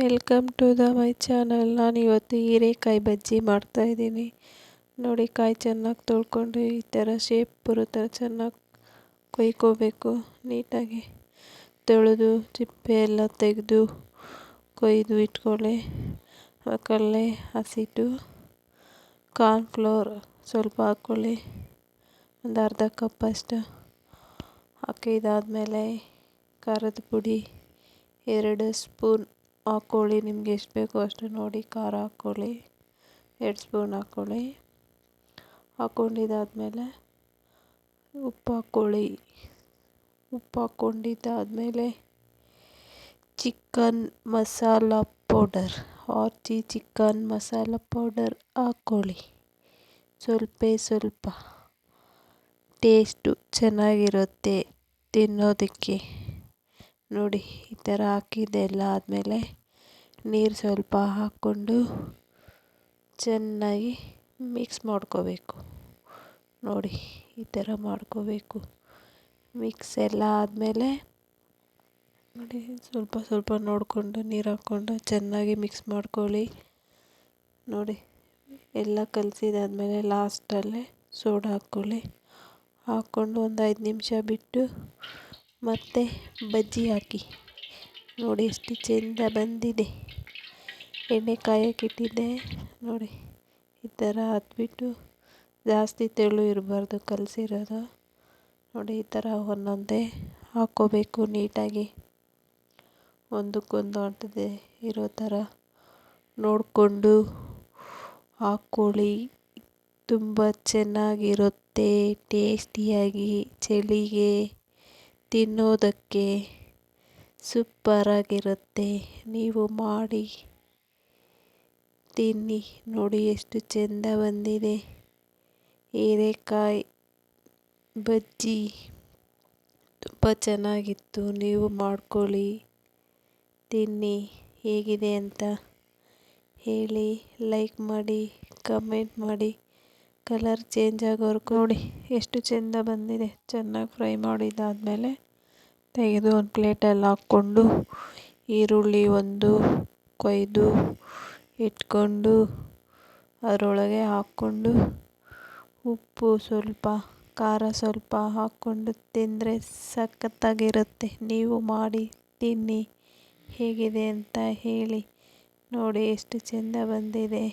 Welcome to my channel. ನಾನು ಇವತ್ತು ಹೀರೆಕಾಯಿ ಬಜ್ಜಿ ಮಾಡ್ತಾಯಿದ್ದೀನಿ. ನೋಡಿ, ಕಾಯಿ ಚೆನ್ನಾಗಿ ತೊಳ್ಕೊಂಡು ಈ ಥರ ಶೇಪ್ ಬರೋ ಥರ ಚೆನ್ನಾಗಿ ಕೊಯ್ಕೋಬೇಕು. ನೀಟಾಗಿ ತೊಳೆದು ಚಿಪ್ಪೆ ಎಲ್ಲ ತೆಗೆದು ಕೊಯ್ದು ಇಟ್ಕೊಳ್ಳಿ. ಕಡಲೆ ಹಸಿಟ್ಟು, ಕಾರ್ನ್ಫ್ಲೋರ್ ಸ್ವಲ್ಪ ಹಾಕ್ಕೊಳ್ಳಿ, ಒಂದು ಅರ್ಧ ಕಪ್ ಅಷ್ಟು ಹಾಕಿದಾದ್ಮೇಲೆ ಖಾರದ ಪುಡಿ 2 ಸ್ಪೂನ್ ಹಾಕ್ಕೊಳ್ಳಿ. ನಿಮ್ಗೆ ಎಷ್ಟು ಬೇಕೋ ಅಷ್ಟು ನೋಡಿ ಖಾರ ಹಾಕ್ಕೊಳ್ಳಿ. 2 ಸ್ಪೂನ್ ಹಾಕ್ಕೊಳ್ಳಿ. ಹಾಕ್ಕೊಂಡಿದ್ದಾದಮೇಲೆ ಉಪ್ಪು ಹಾಕ್ಕೊಳ್ಳಿ. ಉಪ್ಪು ಹಾಕ್ಕೊಂಡಿದ್ದಾದಮೇಲೆ chicken masala powder, Aachi chicken masala powder ಹಾಕ್ಕೊಳ್ಳಿ. ಸ್ವಲ್ಪ ಟೇಸ್ಟು ಚೆನ್ನಾಗಿರುತ್ತೆ ತಿನ್ನೋದಕ್ಕೆ. ನೋಡಿ, ಈ ಥರ ಹಾಕಿದ್ದೆಲ್ಲ ಆದಮೇಲೆ ನೀರು ಸ್ವಲ್ಪ ಹಾಕ್ಕೊಂಡು ಚೆನ್ನಾಗಿ ಮಿಕ್ಸ್ ಮಾಡ್ಕೋಬೇಕು. ನೋಡಿ, ಈ ಥರ ಮಾಡ್ಕೋಬೇಕು. ಮಿಕ್ಸ್ ಎಲ್ಲ ಆದಮೇಲೆ ನೋಡಿ, ಸ್ವಲ್ಪ ನೋಡಿಕೊಂಡು ನೀರು ಹಾಕ್ಕೊಂಡು ಚೆನ್ನಾಗಿ ಮಿಕ್ಸ್ ಮಾಡ್ಕೊಳ್ಳಿ. ನೋಡಿ, ಎಲ್ಲ ಕಲಸಿದಾದ್ಮೇಲೆ ಲಾಸ್ಟಲ್ಲೇ ಸೋಡಾ ಹಾಕ್ಕೊಳ್ಳಿ. ಹಾಕ್ಕೊಂಡು ಒಂದು 5 ನಿಮಿಷ ಬಿಟ್ಟು ಮತ್ತೆ ಬಜ್ಜಿ ಹಾಕಿ. ನೋಡಿ ಎಷ್ಟು ಚೆಂದ ಬಂದಿದೆ. ಎಣ್ಣೆ ಕಾಯಕ್ಕೆ ಇಟ್ಟಿದ್ದೆ. ನೋಡಿ, ಈ ಥರ ಹತ್ಬಿಟ್ಟು ಜಾಸ್ತಿ ತೆಳು ಇರಬಾರ್ದು ಕಲಸಿರೋದು. ನೋಡಿ, ಈ ಥರ ಒಂದೊಂದೇ ಹಾಕ್ಕೋಬೇಕು. ನೀಟಾಗಿ ಒಂದಕ್ಕೊಂದು ಅಂಟದೆ ಇರೋ ಥರ ನೋಡಿಕೊಂಡು ಹಾಕ್ಕೊಳ್ಳಿ. ತುಂಬ ಚೆನ್ನಾಗಿರುತ್ತೆ, ಟೇಸ್ಟಿಯಾಗಿ ಚಳಿಗೆ ತಿನ್ನೋದಕ್ಕೆ ಸೂಪರಾಗಿರುತ್ತೆ. ನೀವು ಮಾಡಿ ತಿನ್ನಿ. ನೋಡಿ ಎಷ್ಟು ಚೆಂದ ಬಂದಿದೆ. ಹೀರೆಕಾಯಿ ಬಜ್ಜಿ ತುಂಬ ಚೆನ್ನಾಗಿತ್ತು. ನೀವು ಮಾಡ್ಕೊಳ್ಳಿ, ತಿನ್ನಿ. ಹೇಗಿದೆ ಅಂತ ಹೇಳಿ, ಲೈಕ್ ಮಾಡಿ, ಕಮೆಂಟ್ ಮಾಡಿ. ಕಲರ್ ಚೇಂಜ್ ಆಗೋವರೆಗೂ ನೋಡಿ ಎಷ್ಟು ಚೆಂದ ಬಂದಿದೆ. ಚೆನ್ನಾಗಿ ಫ್ರೈ ಮಾಡಿದ್ದಾದಮೇಲೆ ತೆಗೆದು ಒಂದು ಪ್ಲೇಟಲ್ಲಿ ಹಾಕ್ಕೊಂಡು ಈರುಳ್ಳಿ ಒಂದು ಕೊಯ್ದು ಇಟ್ಕೊಂಡು ಅದರೊಳಗೆ ಹಾಕ್ಕೊಂಡು ಉಪ್ಪು ಸ್ವಲ್ಪ, ಖಾರ ಸ್ವಲ್ಪ ಹಾಕ್ಕೊಂಡು ತಿಂದರೆ ಸಖತ್ತಾಗಿರುತ್ತೆ. ನೀವು ಮಾಡಿ ತಿನ್ನಿ. ಹೇಗಿದೆ ಅಂತ ಹೇಳಿ. ನೋಡಿ ಎಷ್ಟು ಚೆಂದ ಬಂದಿದೆ.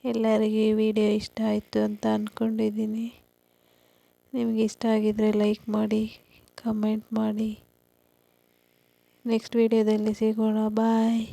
ಎಲ್ಲರಿಗೂ ಈ ವಿಡಿಯೋ ಇಷ್ಟ ಆಯಿತು ಅಂತ ಅಂದ್ಕೊಂಡಿದ್ದೀನಿ. ನಿಮಗೆ ಇಷ್ಟ ಆಗಿದರೆ ಲೈಕ್ ಮಾಡಿ, ಕಮೆಂಟ್ ಮಾಡಿ. ನೆಕ್ಸ್ಟ್ ವಿಡಿಯೋದಲ್ಲಿ ಸಿಗೋಣ. ಬಾಯ್.